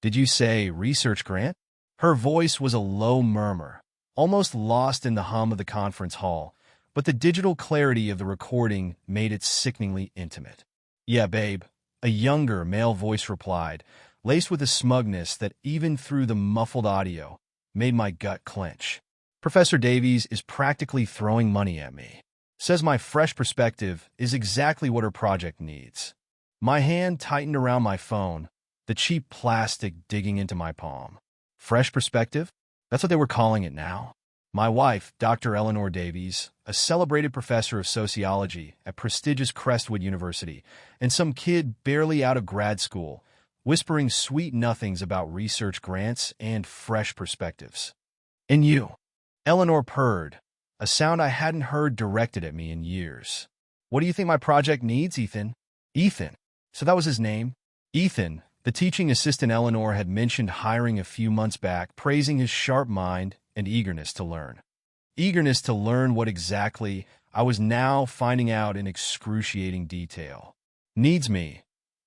Did you say research grant? Her voice was a low murmur, almost lost in the hum of the conference hall, but the digital clarity of the recording made it sickeningly intimate. Yeah, babe, a younger male voice replied, laced with a smugness that even through the muffled audio made my gut clench. Professor Davies is practically throwing money at me. Says my fresh perspective is exactly what her project needs. My hand tightened around my phone, the cheap plastic digging into my palm. Fresh perspective? That's what they were calling it now. My wife, Dr. Eleanor Davies, a celebrated professor of sociology at prestigious Crestwood University, and some kid barely out of grad school, whispering sweet nothings about research grants and fresh perspectives. And you? Eleanor purred, a sound I hadn't heard directed at me in years. What do you think my project needs, Ethan? Ethan. So that was his name? Ethan, the teaching assistant Eleanor had mentioned hiring a few months back, praising his sharp mind and eagerness to learn. Eagerness to learn what exactly I was now finding out in excruciating detail. Needs me.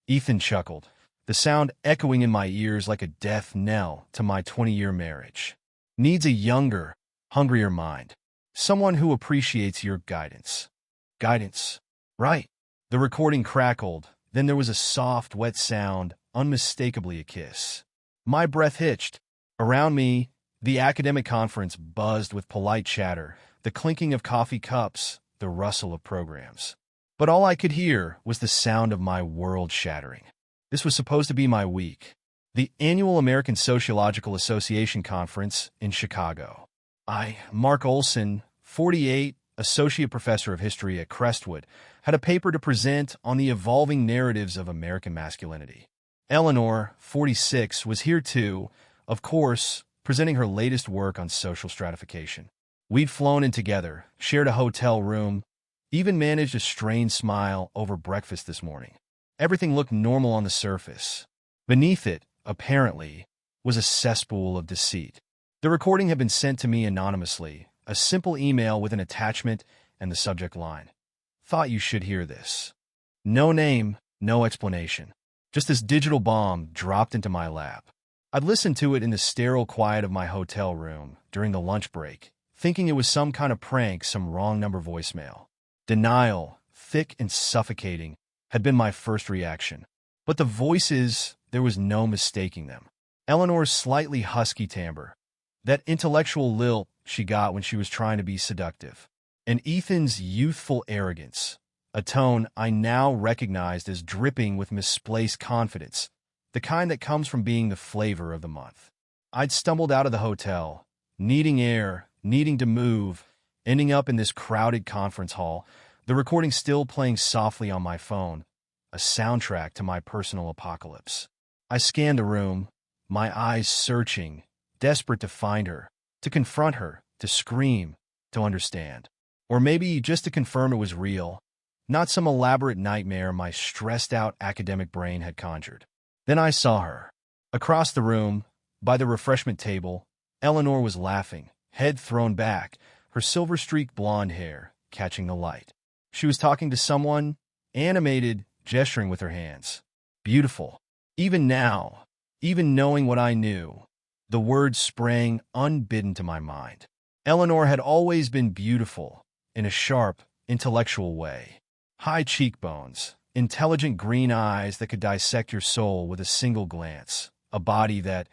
Ethan chuckled, the sound echoing in my ears like a death knell to my 20-year marriage. Needs a younger, hungrier mind. Someone who appreciates your guidance. Guidance. Right. The recording crackled. Then there was a soft, wet sound, unmistakably a kiss. My breath hitched. Around me, the academic conference buzzed with polite chatter, the clinking of coffee cups, the rustle of programs. But all I could hear was the sound of my world shattering. This was supposed to be my week. The annual American Sociological Association Conference in Chicago. Mark Olson, 48, associate professor of history at Crestwood, had a paper to present on the evolving narratives of American masculinity. Eleanor, 46, was here too, of course, presenting her latest work on social stratification. We'd flown in together, shared a hotel room, even managed a strained smile over breakfast this morning. Everything looked normal on the surface. Beneath it, apparently, was a cesspool of deceit. The recording had been sent to me anonymously, a simple email with an attachment and the subject line. Thought you should hear this. No name, no explanation. Just this digital bomb dropped into my lap. I'd listened to it in the sterile quiet of my hotel room during the lunch break, thinking it was some kind of prank, some wrong number voicemail. Denial, thick and suffocating, had been my first reaction. But the voices, there was no mistaking them. Eleanor's slightly husky timbre, that intellectual lilt she got when she was trying to be seductive, and Ethan's youthful arrogance, a tone I now recognized as dripping with misplaced confidence, the kind that comes from being the flavor of the month. I'd stumbled out of the hotel, needing air, needing to move, ending up in this crowded conference hall, the recording still playing softly on my phone, a soundtrack to my personal apocalypse. I scanned the room, my eyes searching, desperate to find her, to confront her, to scream, to understand. Or maybe just to confirm it was real, not some elaborate nightmare my stressed-out academic brain had conjured. Then I saw her. Across the room, by the refreshment table, Eleanor was laughing, head thrown back, her silver-streaked blonde hair catching the light. She was talking to someone, animated, gesturing with her hands. Beautiful. Even now, even knowing what I knew, the words sprang unbidden to my mind. Eleanor had always been beautiful, in a sharp, intellectual way. High cheekbones, intelligent green eyes that could dissect your soul with a single glance, a body that,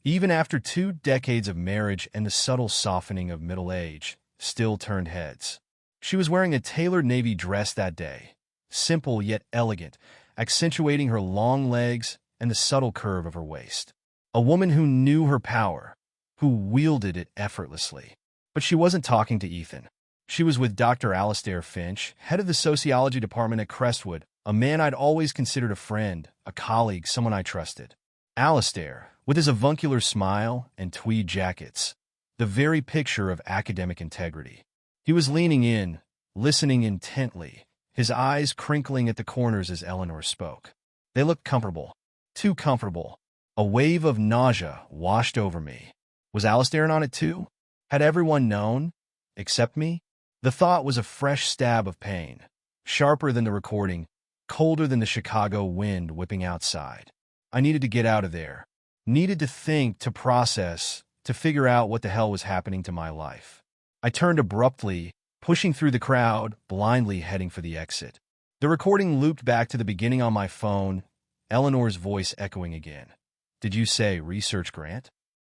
even after 2 decades of marriage and the subtle softening of middle age, still turned heads. She was wearing a tailored navy dress that day, simple yet elegant, accentuating her long legs and the subtle curve of her waist. A woman who knew her power, who wielded it effortlessly. But she wasn't talking to Ethan. She was with Dr. Alastair Finch, head of the sociology department at Crestwood, a man I'd always considered a friend, a colleague, someone I trusted. Alastair, with his avuncular smile and tweed jackets, the very picture of academic integrity. He was leaning in, listening intently, his eyes crinkling at the corners as Eleanor spoke. They looked comfortable, too comfortable. A wave of nausea washed over me. Was Alastair on it too? Had everyone known, except me? The thought was a fresh stab of pain, sharper than the recording, colder than the Chicago wind whipping outside. I needed to get out of there. Needed to think, to process, to figure out what the hell was happening to my life. I turned abruptly, pushing through the crowd, blindly heading for the exit. The recording looped back to the beginning on my phone, Eleanor's voice echoing again. Did you say research grant?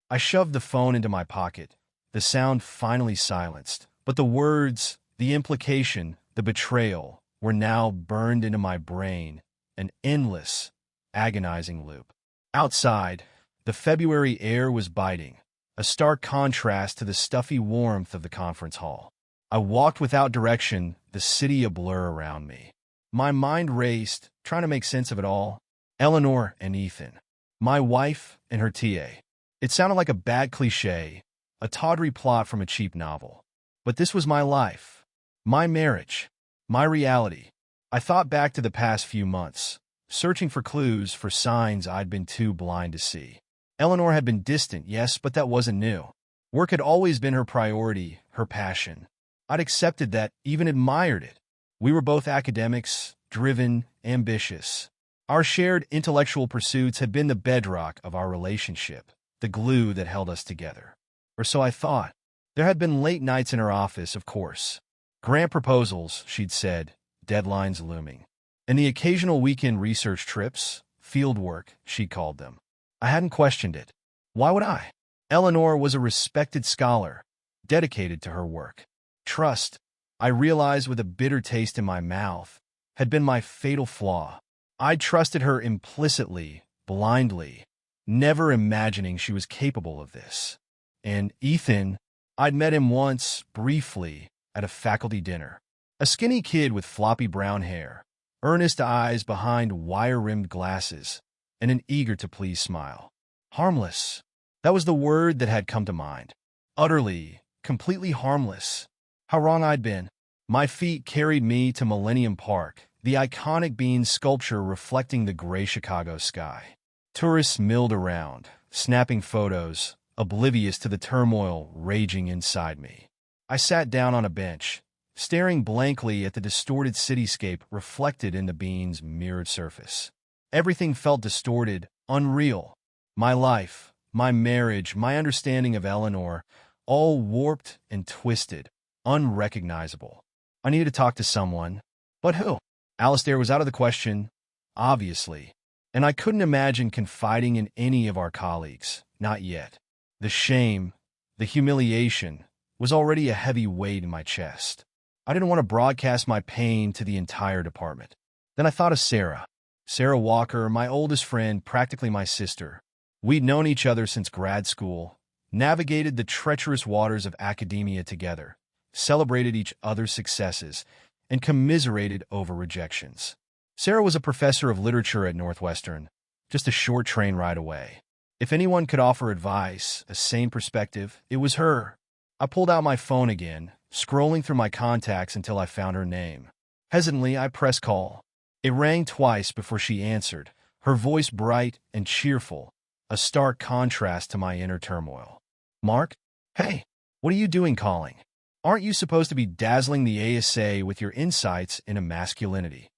I shoved the phone into my pocket. The sound finally silenced, but the words, the implication, the betrayal, were now burned into my brain, an endless, agonizing loop. Outside, the February air was biting, a stark contrast to the stuffy warmth of the conference hall. I walked without direction, the city a blur around me. My mind raced, trying to make sense of it all. Eleanor and Ethan. My wife and her TA. It sounded like a bad cliché, a tawdry plot from a cheap novel. But this was my life. My marriage. My reality. I thought back to the past few months, searching for clues, for signs I'd been too blind to see. Eleanor had been distant, yes, but that wasn't new. Work had always been her priority, her passion. I'd accepted that, even admired it. We were both academics, driven, ambitious. Our shared intellectual pursuits had been the bedrock of our relationship, the glue that held us together. Or so I thought. There had been late nights in her office, of course. Grant proposals, she'd said, deadlines looming. And the occasional weekend research trips, field work, she called them. I hadn't questioned it. Why would I? Eleanor was a respected scholar, dedicated to her work. Trust, I realized with a bitter taste in my mouth, had been my fatal flaw. I trusted her implicitly, blindly, never imagining she was capable of this. And Ethan, I'd met him once, briefly, at a faculty dinner. A skinny kid with floppy brown hair, earnest eyes behind wire-rimmed glasses, and an eager-to-please smile. Harmless. That was the word that had come to mind. Utterly, completely harmless. How wrong I'd been. My feet carried me to Millennium Park, the iconic bean sculpture reflecting the gray Chicago sky. Tourists milled around, snapping photos, oblivious to the turmoil raging inside me. I sat down on a bench, staring blankly at the distorted cityscape reflected in the bean's mirrored surface. Everything felt distorted, unreal. My life, my marriage, my understanding of Eleanor, all warped and twisted, unrecognizable. I needed to talk to someone. But who? Alistair was out of the question, obviously, and I couldn't imagine confiding in any of our colleagues, not yet. The shame, the humiliation, was already a heavy weight in my chest. I didn't want to broadcast my pain to the entire department. Then I thought of Sarah. Sarah Walker, my oldest friend, practically my sister. We'd known each other since grad school, navigated the treacherous waters of academia together, celebrated each other's successes, and commiserated over rejections. Sarah was a professor of literature at Northwestern, just a short train ride away. If anyone could offer advice, a sane perspective, it was her. I pulled out my phone again, scrolling through my contacts until I found her name. Hesitantly, I pressed call. It rang twice before she answered, her voice bright and cheerful, a stark contrast to my inner turmoil. Mark? Hey, what are you doing calling? Aren't you supposed to be dazzling the ASA with your insights into masculinity?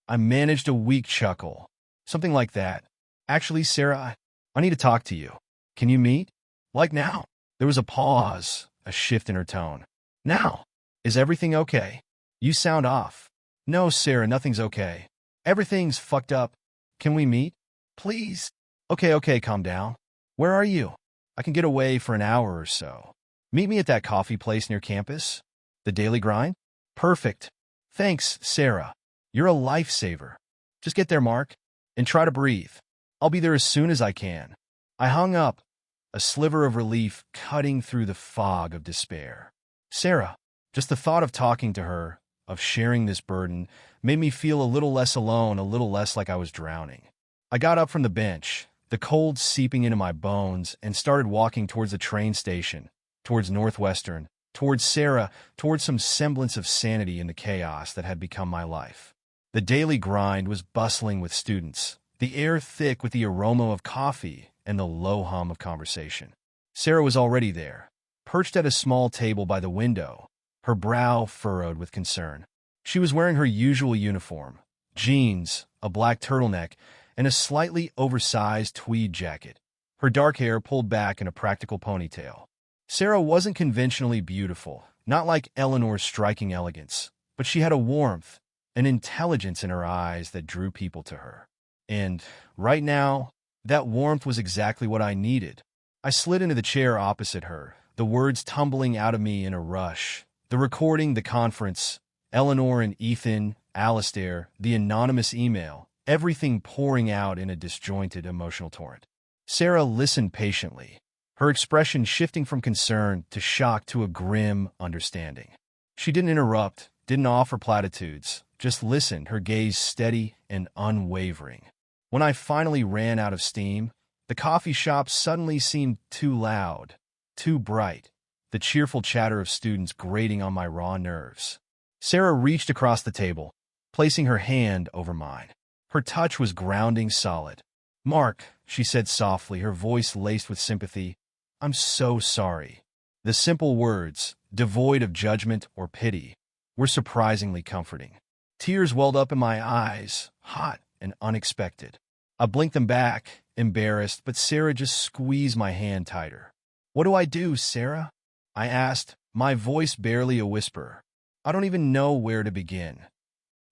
I managed a weak chuckle. Something like that. Actually, Sarah, I need to talk to you. Can you meet? Like now? There was a pause, a shift in her tone. Now? Is everything okay? You sound off. No, Sarah, nothing's okay. Everything's fucked up. Can we meet? Please? Okay, calm down. Where are you? I can get away for an hour or so. Meet me at that coffee place near campus. The Daily Grind? Perfect. Thanks, Sarah. You're a lifesaver. Just get there, Mark, and try to breathe. I'll be there as soon as I can. I hung up, a sliver of relief cutting through the fog of despair. Sarah, just the thought of talking to her, of sharing this burden, made me feel a little less alone, a little less like I was drowning. I got up from the bench, the cold seeping into my bones, and started walking towards the train station, towards Northwestern, towards Sarah, towards some semblance of sanity in the chaos that had become my life. The Daily Grind was bustling with students, the air thick with the aroma of coffee and the low hum of conversation. Sarah was already there, perched at a small table by the window, her brow furrowed with concern. She was wearing her usual uniform, jeans, a black turtleneck, and a slightly oversized tweed jacket. her dark hair pulled back in a practical ponytail. Sarah wasn't conventionally beautiful, not like Eleanor's striking elegance, but she had a warmth, an intelligence in her eyes that drew people to her. And, right now, that warmth was exactly what I needed. I slid into the chair opposite her, the words tumbling out of me in a rush. The recording, the conference, Eleanor and Ethan, Alistair, the anonymous email, everything pouring out in a disjointed emotional torrent. Sarah listened patiently, her expression shifting from concern to shock to a grim understanding. She didn't interrupt, didn't offer platitudes, just listened, her gaze steady and unwavering. When I finally ran out of steam, the coffee shop suddenly seemed too loud, too bright, the cheerful chatter of students grating on my raw nerves. Sarah reached across the table, placing her hand over mine. Her touch was grounding, solid. "Mark," she said softly, her voice laced with sympathy, "I'm so sorry." The simple words, devoid of judgment or pity, were surprisingly comforting. Tears welled up in my eyes, hot and unexpected. I blinked them back, embarrassed, but Sarah just squeezed my hand tighter. "What do I do, Sarah?" I asked, my voice barely a whisper. "I don't even know where to begin."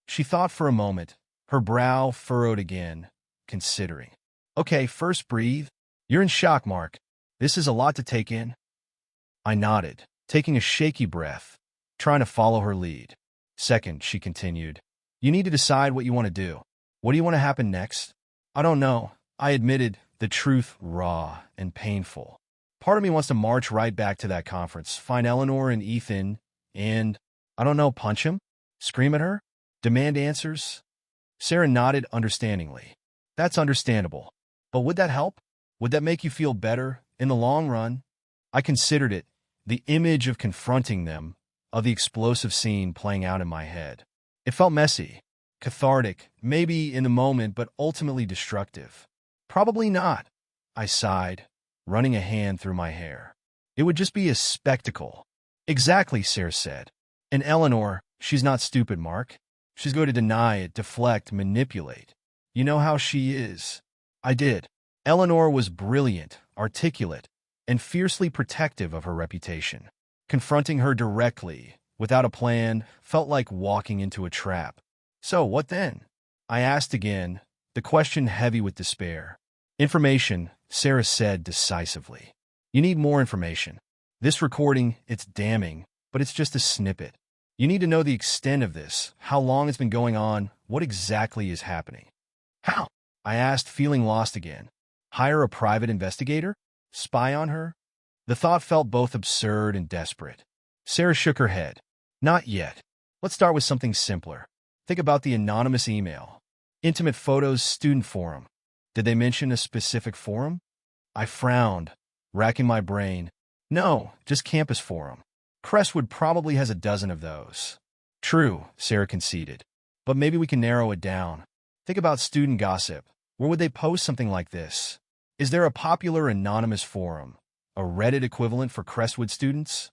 She thought for a moment, her brow furrowed again, considering. "Okay, first breathe. You're in shock, Mark. This is a lot to take in." I nodded, taking a shaky breath, trying to follow her lead. "Second," she continued, "you need to decide what you want to do. What do you want to happen next?" "I don't know," I admitted, the truth raw and painful. Part of me wants to march right back to that conference, find Eleanor and Ethan, and, I don't know, punch him? Scream at her? Demand answers? Sarah nodded understandingly. "That's understandable. But would that help? Would that make you feel better in the long run?" I considered it, the image of confronting them, of the explosive scene playing out in my head. It felt messy, cathartic, maybe in the moment, but ultimately destructive. "Probably not," I sighed, running a hand through my hair. "It would just be a spectacle." "Exactly," Sarah said. "And Eleanor, she's not stupid, Mark. She's going to deny it, deflect, manipulate. You know how she is." I did. Eleanor was brilliant, articulate, and fiercely protective of her reputation. Confronting her directly, without a plan, felt like walking into a trap. "So, what then?" I asked again, the question heavy with despair. "Information," Sarah said decisively. "You need more information. This recording, it's damning, but it's just a snippet. You need to know the extent of this, how long it's been going on, what exactly is happening." "How?" I asked, feeling lost again. Hire a private investigator? Spy on her? The thought felt both absurd and desperate. Sarah shook her head. "Not yet. Let's start with something simpler. Think about the anonymous email. Intimate photos, student forum. Did they mention a specific forum?" I frowned, racking my brain. "No, just campus forum. Crestwood probably has a dozen of those." "True," Sarah conceded. "But maybe we can narrow it down. Think about student gossip. Where would they post something like this? Is there a popular anonymous forum, a Reddit equivalent for Crestwood students?"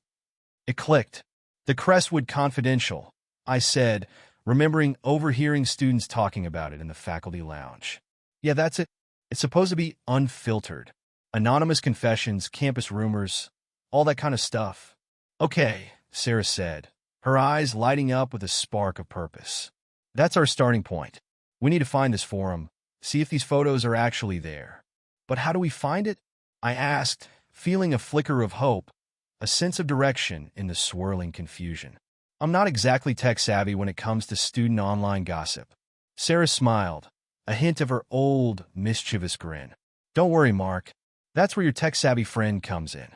It clicked. "The Crestwood Confidential," I said, remembering overhearing students talking about it in the faculty lounge. "Yeah, that's it. It's supposed to be unfiltered. Anonymous confessions, campus rumors, all that kind of stuff." "Okay," Sarah said, her eyes lighting up with a spark of purpose. "That's our starting point. We need to find this forum, see if these photos are actually there. But how do we find it?" I asked, feeling a flicker of hope, a sense of direction in the swirling confusion. "I'm not exactly tech-savvy when it comes to student online gossip." Sarah smiled, a hint of her old, mischievous grin. "Don't worry, Mark. That's where your tech-savvy friend comes in."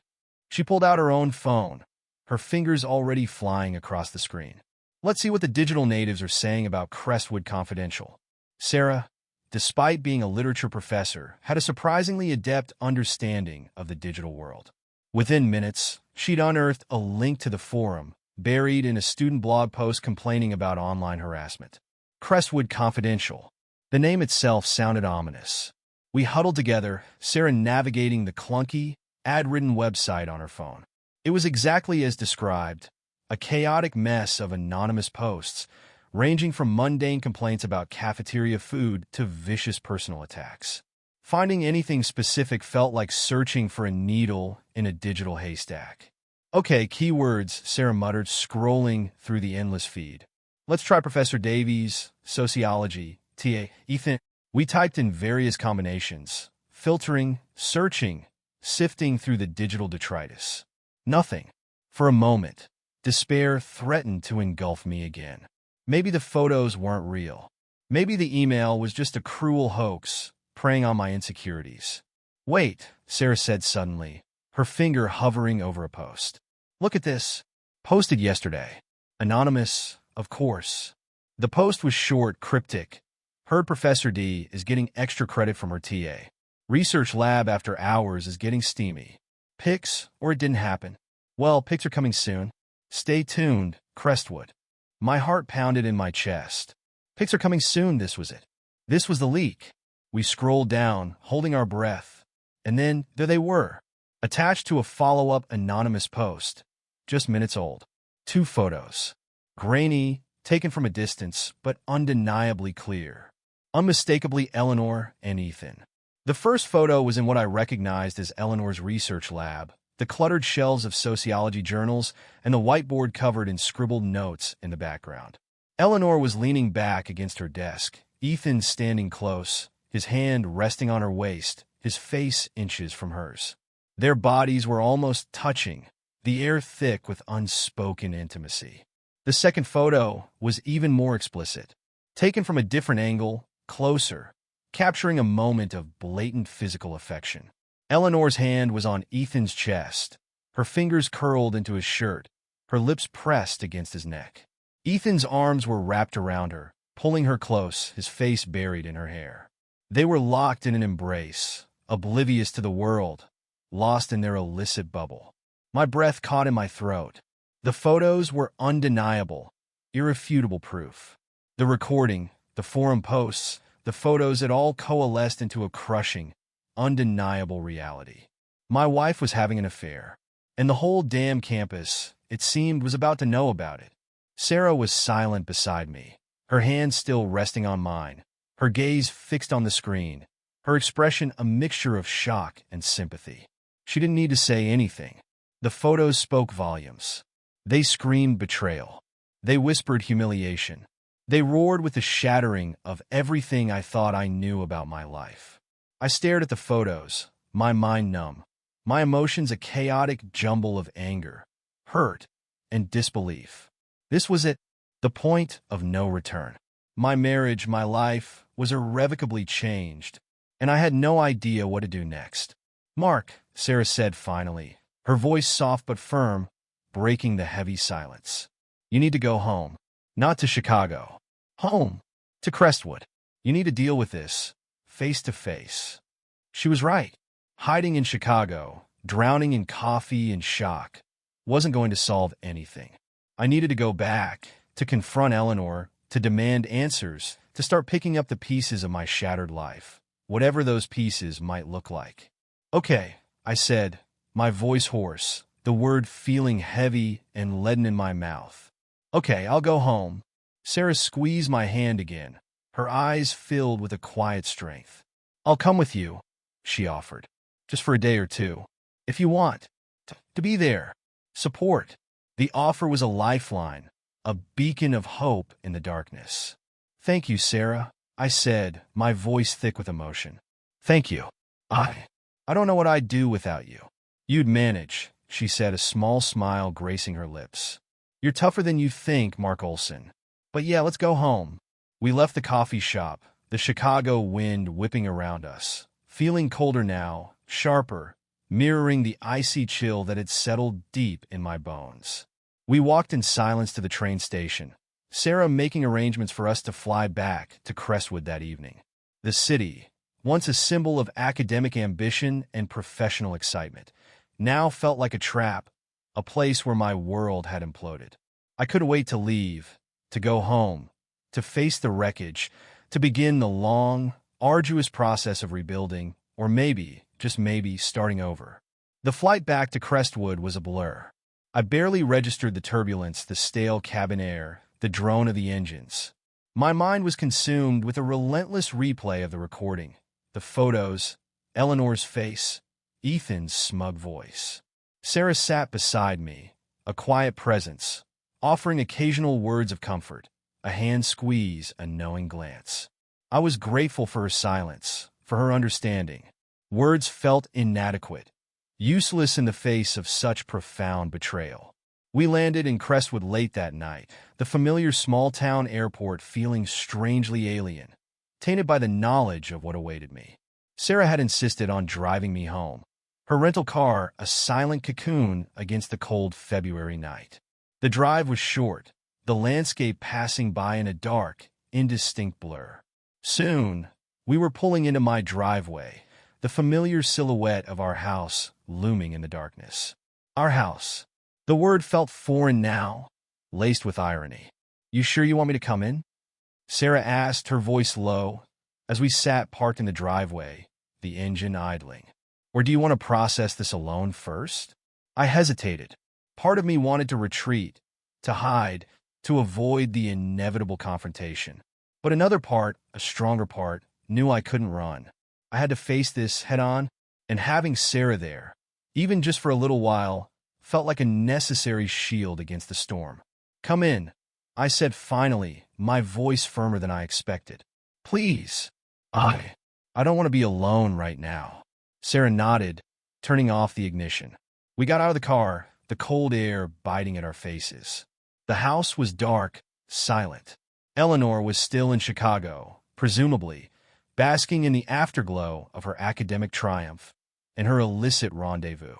She pulled out her own phone, her fingers already flying across the screen. "Let's see what the digital natives are saying about Crestwood Confidential." Sarah, despite being a literature professor, had a surprisingly adept understanding of the digital world. Within minutes, she'd unearthed a link to the forum, buried in a student blog post complaining about online harassment. Crestwood Confidential. The name itself sounded ominous. We huddled together, Sarah navigating the clunky, ad-ridden website on her phone. It was exactly as described, a chaotic mess of anonymous posts, ranging from mundane complaints about cafeteria food to vicious personal attacks. Finding anything specific felt like searching for a needle in a digital haystack. Okay, keywords, Sarah muttered, scrolling through the endless feed. Let's try Professor Davies, sociology, TA, Ethan. We typed in various combinations, filtering, searching, sifting through the digital detritus. Nothing. For a moment, despair threatened to engulf me again. Maybe the photos weren't real. Maybe the email was just a cruel hoax, preying on my insecurities. Wait, Sarah said suddenly, her finger hovering over a post. Look at this. Posted yesterday. Anonymous, of course. The post was short, cryptic. Heard Professor D is getting extra credit from her TA. Research lab after hours is getting steamy. Pics, or it didn't happen. Well, pics are coming soon. Stay tuned, Crestwood. My heart pounded in my chest. Pics are coming soon, this was it. This was the leak. We scrolled down, holding our breath. And then, there they were, attached to a follow-up anonymous post, just minutes old. 2 photos. Grainy, taken from a distance, but undeniably clear. Unmistakably Eleanor and Ethan. The first photo was in what I recognized as Eleanor's research lab, the cluttered shelves of sociology journals, and the whiteboard covered in scribbled notes in the background. Eleanor was leaning back against her desk, Ethan standing close, his hand resting on her waist, his face inches from hers. Their bodies were almost touching, the air thick with unspoken intimacy. The second photo was even more explicit, taken from a different angle, closer, capturing a moment of blatant physical affection. Eleanor's hand was on Ethan's chest, her fingers curled into his shirt, her lips pressed against his neck. Ethan's arms were wrapped around her, pulling her close, his face buried in her hair. They were locked in an embrace, oblivious to the world, lost in their illicit bubble. My breath caught in my throat. The photos were undeniable, irrefutable proof. The recording, the forum posts, the photos had all coalesced into a crushing, undeniable reality. My wife was having an affair, and the whole damn campus, it seemed, was about to know about it. Sarah was silent beside me, her hand still resting on mine, her gaze fixed on the screen, her expression a mixture of shock and sympathy. She didn't need to say anything. The photos spoke volumes. They screamed betrayal. They whispered humiliation. They roared with the shattering of everything I thought I knew about my life. I stared at the photos, my mind numb, my emotions a chaotic jumble of anger, hurt, and disbelief. This was it, the point of no return. My marriage, my life, was irrevocably changed, and I had no idea what to do next. Mark, Sarah said finally, her voice soft but firm, breaking the heavy silence. You need to go home. Not to Chicago. Home. To Crestwood. You need to deal with this, face to face. She was right. Hiding in Chicago, drowning in coffee and shock, wasn't going to solve anything. I needed to go back, to confront Eleanor, to demand answers, to start picking up the pieces of my shattered life, whatever those pieces might look like. Okay, I said, my voice hoarse, the word feeling heavy and leaden in my mouth. Okay, I'll go home. Sarah squeezed my hand again, her eyes filled with a quiet strength. I'll come with you, she offered, just for a day or two. If you want, to be there. Support. The offer was a lifeline, a beacon of hope in the darkness. Thank you, Sarah, I said, my voice thick with emotion. Thank you. I don't know what I'd do without you. You'd manage, she said, a small smile gracing her lips. You're tougher than you think, Mark Olson. But yeah, let's go home. We left the coffee shop, the Chicago wind whipping around us, feeling colder now, sharper, mirroring the icy chill that had settled deep in my bones. We walked in silence to the train station, Sarah making arrangements for us to fly back to Crestwood that evening. The city, once a symbol of academic ambition and professional excitement, now felt like a trap, a place where my world had imploded. I couldn't wait to leave, to go home, to face the wreckage, to begin the long, arduous process of rebuilding, or maybe, just maybe, starting over. The flight back to Crestwood was a blur. I barely registered the turbulence, the stale cabin air, the drone of the engines. My mind was consumed with a relentless replay of the recording, the photos, Eleanor's face, Ethan's smug voice. Sarah sat beside me, a quiet presence, offering occasional words of comfort, a hand squeeze, a knowing glance. I was grateful for her silence, for her understanding. Words felt inadequate, useless in the face of such profound betrayal. We landed in Crestwood late that night, the familiar small-town airport feeling strangely alien, tainted by the knowledge of what awaited me. Sarah had insisted on driving me home, her rental car a silent cocoon against the cold February night. The drive was short, the landscape passing by in a dark, indistinct blur. Soon, we were pulling into my driveway, the familiar silhouette of our house looming in the darkness. Our house. The word felt foreign now, laced with irony. "You sure you want me to come in?" Sarah asked, her voice low, as we sat parked in the driveway, the engine idling. "Or do you want to process this alone first?" I hesitated. Part of me wanted to retreat, to hide, to avoid the inevitable confrontation. But another part, a stronger part, knew I couldn't run. I had to face this head-on, and having Sarah there, even just for a little while, felt like a necessary shield against the storm. "Come in," I said finally, my voice firmer than I expected. "Please. I don't want to be alone right now." Sarah nodded, turning off the ignition. We got out of the car, the cold air biting at our faces. The house was dark, silent. Eleanor was still in Chicago, presumably, basking in the afterglow of her academic triumph and her illicit rendezvous.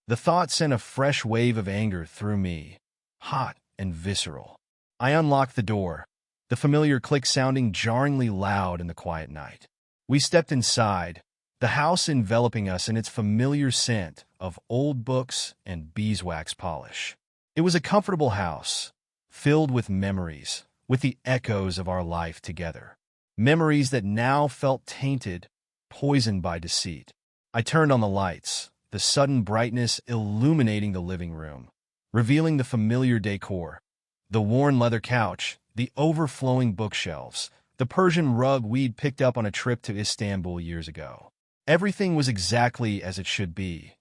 The thought sent a fresh wave of anger through me, hot and visceral. I unlocked the door, the familiar click sounding jarringly loud in the quiet night. We stepped inside, the house enveloping us in its familiar scent of old books and beeswax polish. It was a comfortable house, filled with memories, with the echoes of our life together. Memories that now felt tainted, poisoned by deceit. I turned on the lights, the sudden brightness illuminating the living room, revealing the familiar decor, the worn leather couch, the overflowing bookshelves, the Persian rug we'd picked up on a trip to Istanbul years ago. Everything was exactly as it should be,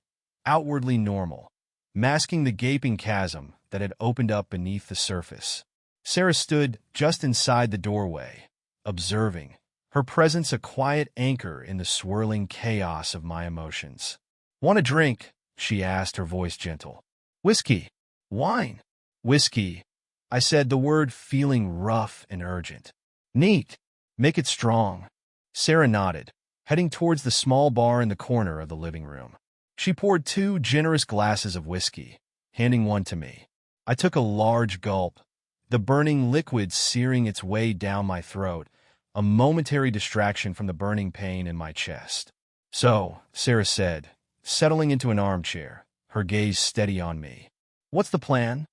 outwardly normal, masking the gaping chasm that had opened up beneath the surface. Sarah stood just inside the doorway, observing, her presence a quiet anchor in the swirling chaos of my emotions. "Want a drink?" she asked, her voice gentle. "Whiskey. Wine." "Whiskey," I said, the word feeling rough and urgent. "Neat. Make it strong." Sarah nodded, heading towards the small bar in the corner of the living room. She poured 2 generous glasses of whiskey, handing one to me. I took a large gulp, the burning liquid searing its way down my throat, a momentary distraction from the burning pain in my chest. "So," Sarah said, settling into an armchair, her gaze steady on me. "What's the plan?"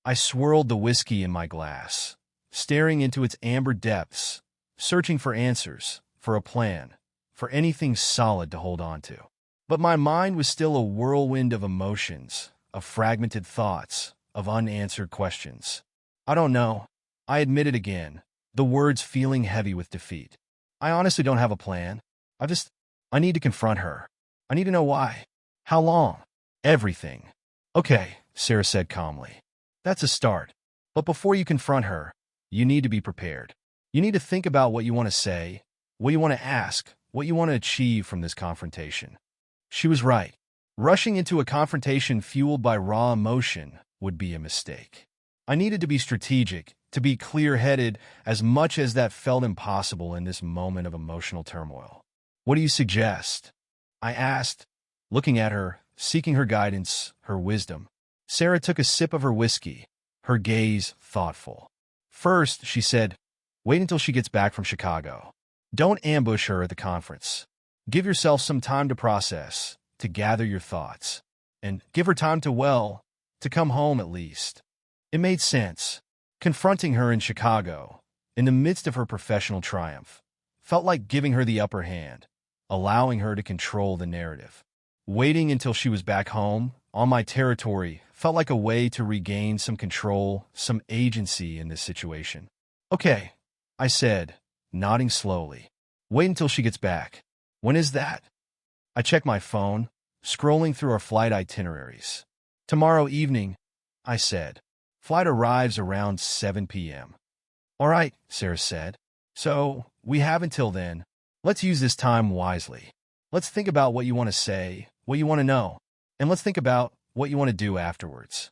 I swirled the whiskey in my glass, staring into its amber depths, searching for answers, for a plan, for anything solid to hold on to. But my mind was still a whirlwind of emotions, of fragmented thoughts, of unanswered questions. "I don't know," I admitted again, the words feeling heavy with defeat. "I honestly don't have a plan. I need to confront her. I need to know why. How long. Everything." "Okay," Sarah said calmly. "That's a start. But before you confront her, you need to be prepared. You need to think about what you want to say, what you want to ask, what you want to achieve from this confrontation." She was right. Rushing into a confrontation fueled by raw emotion would be a mistake. I needed to be strategic, to be clear-headed, as much as that felt impossible in this moment of emotional turmoil. "What do you suggest?" I asked, looking at her, seeking her guidance, her wisdom. Sarah took a sip of her whiskey, her gaze thoughtful. "First," she said, "wait until she gets back from Chicago. Don't ambush her at the conference. Give yourself some time to process, to gather your thoughts. And give her time to come home at least." It made sense. Confronting her in Chicago, in the midst of her professional triumph, felt like giving her the upper hand, allowing her to control the narrative. Waiting until she was back home, on my territory, felt like a way to regain some control, some agency in this situation. "Okay," I said, nodding slowly. "Wait until she gets back." When is that? I checked my phone, scrolling through our flight itineraries. Tomorrow evening, I said. Flight arrives around 7 p.m. All right, Sarah said. So, we have until then. Let's use this time wisely. Let's think about what you want to say, what you want to know, and let's think about what you want to do afterwards.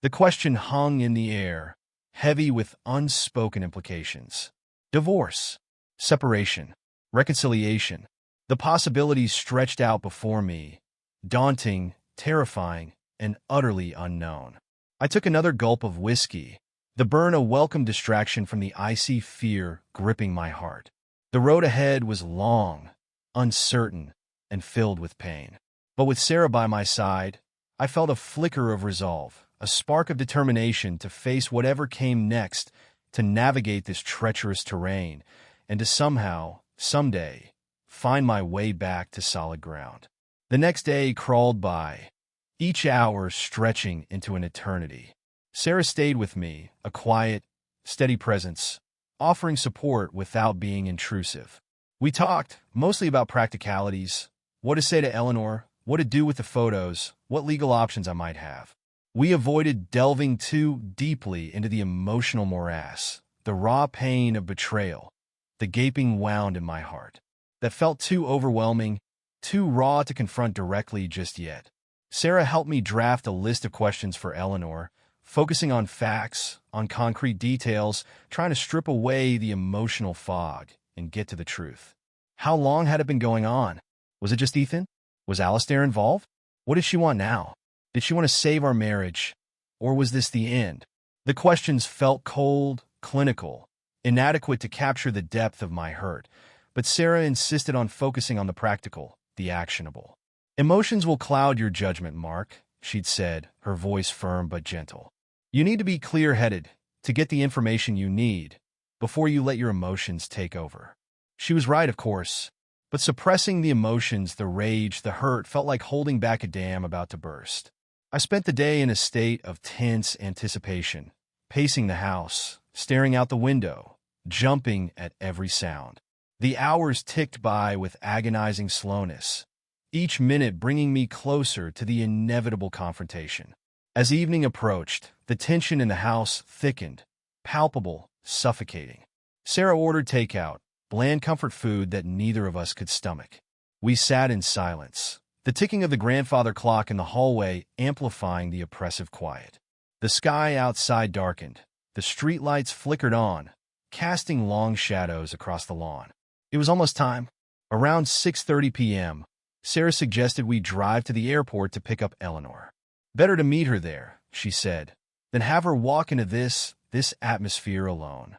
The question hung in the air, heavy with unspoken implications. Divorce, separation, reconciliation. The possibilities stretched out before me, daunting, terrifying, and utterly unknown. I took another gulp of whiskey, the burn a welcome distraction from the icy fear gripping my heart. The road ahead was long, uncertain, and filled with pain. But with Sarah by my side, I felt a flicker of resolve, a spark of determination to face whatever came next, to navigate this treacherous terrain, and to somehow, someday, find my way back to solid ground. The next day crawled by, each hour stretching into an eternity. Sarah stayed with me, a quiet, steady presence, offering support without being intrusive. We talked, mostly about practicalities, what to say to Eleanor, what to do with the photos, what legal options I might have. We avoided delving too deeply into the emotional morass, the raw pain of betrayal, the gaping wound in my heart. That felt too overwhelming, too raw to confront directly just yet. Sarah helped me draft a list of questions for Eleanor, focusing on facts, on concrete details, trying to strip away the emotional fog and get to the truth. How long had it been going on? Was it just Ethan? Was Alistair involved? What did she want now? Did she want to save our marriage? Or was this the end? The questions felt cold, clinical, inadequate to capture the depth of my hurt, but Sarah insisted on focusing on the practical, the actionable. Emotions will cloud your judgment, Mark, she'd said, her voice firm but gentle. You need to be clear-headed to get the information you need before you let your emotions take over. She was right, of course, but suppressing the emotions, the rage, the hurt felt like holding back a dam about to burst. I spent the day in a state of tense anticipation, pacing the house, staring out the window, jumping at every sound. The hours ticked by with agonizing slowness, each minute bringing me closer to the inevitable confrontation. As evening approached, the tension in the house thickened, palpable, suffocating. Sarah ordered takeout, bland comfort food that neither of us could stomach. We sat in silence, the ticking of the grandfather clock in the hallway amplifying the oppressive quiet. The sky outside darkened, the streetlights flickered on, casting long shadows across the lawn. It was almost time. Around 6:30 p.m., Sarah suggested we drive to the airport to pick up Eleanor. Better to meet her there, she said, than have her walk into this atmosphere alone.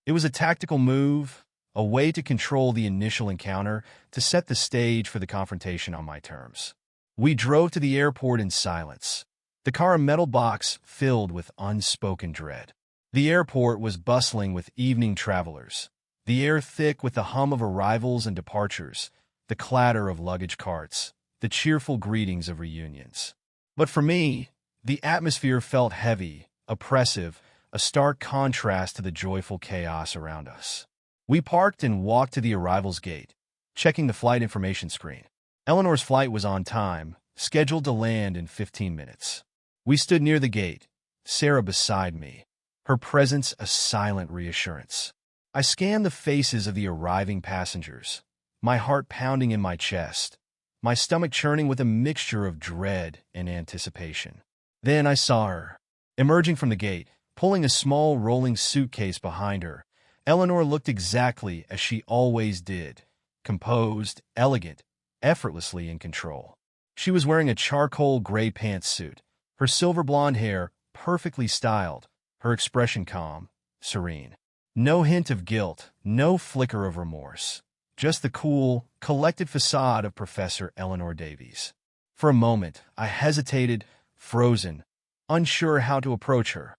It was a tactical move, a way to control the initial encounter, to set the stage for the confrontation on my terms. We drove to the airport in silence, the car a metal box filled with unspoken dread. The airport was bustling with evening travelers, the air thick with the hum of arrivals and departures, the clatter of luggage carts, the cheerful greetings of reunions. But for me, the atmosphere felt heavy, oppressive, a stark contrast to the joyful chaos around us. We parked and walked to the arrivals gate, checking the flight information screen. Eleanor's flight was on time, scheduled to land in 15 minutes. We stood near the gate, Sarah beside me, her presence a silent reassurance. I scanned the faces of the arriving passengers, my heart pounding in my chest, my stomach churning with a mixture of dread and anticipation. Then I saw her, emerging from the gate, pulling a small rolling suitcase behind her. Eleanor looked exactly as she always did, composed, elegant, effortlessly in control. She was wearing a charcoal gray pantsuit, her silver blonde hair perfectly styled, her expression calm, serene. No hint of guilt, no flicker of remorse. Just the cool, collected facade of Professor Eleanor Davies. For a moment, I hesitated, frozen, unsure how to approach her,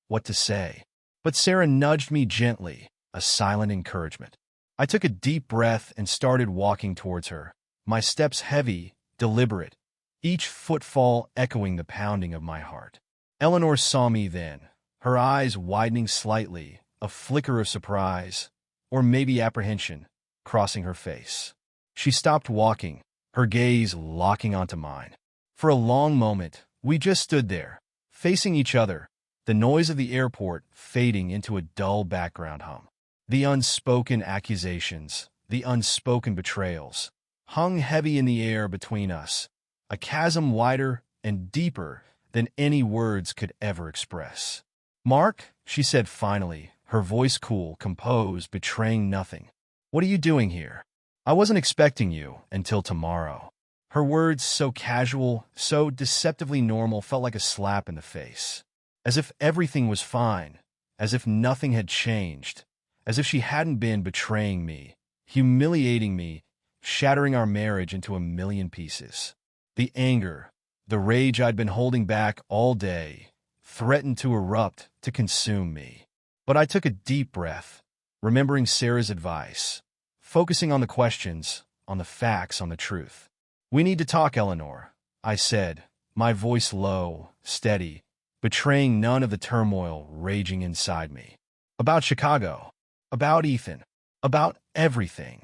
what to say. But Sarah nudged me gently, a silent encouragement. I took a deep breath and started walking towards her, my steps heavy, deliberate, each footfall echoing the pounding of my heart. Eleanor saw me then, her eyes widening slightly, a flicker of surprise, or maybe apprehension, crossing her face. She stopped walking, her gaze locking onto mine. For a long moment, we just stood there, facing each other, the noise of the airport fading into a dull background hum. The unspoken accusations, the unspoken betrayals, hung heavy in the air between us, a chasm wider and deeper than any words could ever express. "Mark," she said finally, her voice cool, composed, betraying nothing. "What are you doing here? I wasn't expecting you until tomorrow." Her words, so casual, so deceptively normal, felt like a slap in the face. As if everything was fine, as if nothing had changed, as if she hadn't been betraying me, humiliating me, shattering our marriage into a million pieces. The anger, the rage I'd been holding back all day, threatened to erupt, to consume me. But I took a deep breath, remembering Sarah's advice, focusing on the questions, on the facts, on the truth. "We need to talk, Eleanor," I said, my voice low, steady, betraying none of the turmoil raging inside me. "About Chicago, about Ethan, about everything."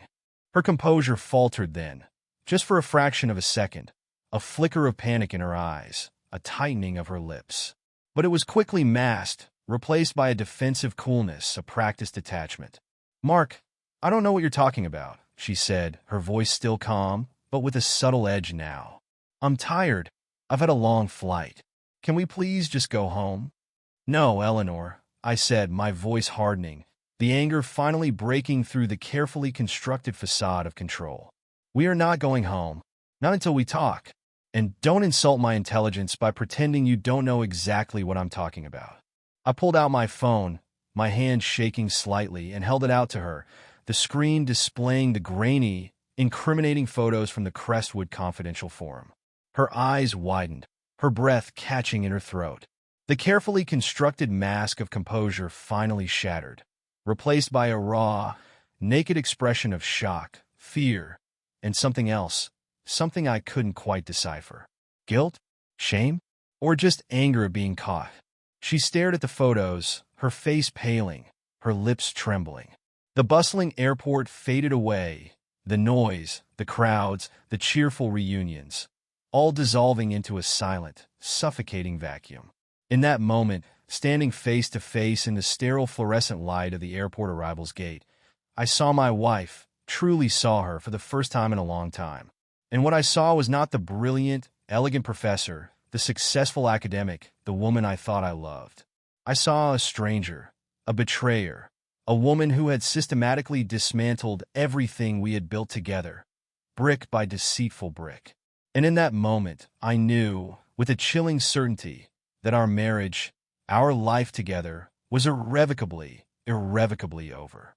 Her composure faltered then, just for a fraction of a second, a flicker of panic in her eyes, a tightening of her lips. But it was quickly masked, replaced by a defensive coolness, a practiced detachment. "Mark, I don't know what you're talking about," she said, her voice still calm, but with a subtle edge now. "I'm tired. I've had a long flight. Can we please just go home?" "No, Eleanor," I said, my voice hardening, the anger finally breaking through the carefully constructed facade of control. "We are not going home. Not until we talk. And don't insult my intelligence by pretending you don't know exactly what I'm talking about." I pulled out my phone, my hand shaking slightly, and held it out to her, the screen displaying the grainy, incriminating photos from the Crestwood Confidential forum. Her eyes widened, her breath catching in her throat. The carefully constructed mask of composure finally shattered, replaced by a raw, naked expression of shock, fear, and something else, something I couldn't quite decipher. Guilt? Shame? Or just anger at being caught? She stared at the photos, her face paling, her lips trembling. The bustling airport faded away, the noise, the crowds, the cheerful reunions, all dissolving into a silent, suffocating vacuum. In that moment, standing face to face in the sterile fluorescent light of the airport arrivals gate, I saw my wife, truly saw her for the first time in a long time. And what I saw was not the brilliant, elegant professor, the successful academic, the woman I thought I loved. I saw a stranger, a betrayer, a woman who had systematically dismantled everything we had built together, brick by deceitful brick. And in that moment, I knew, with a chilling certainty, that our marriage, our life together, was irrevocably over.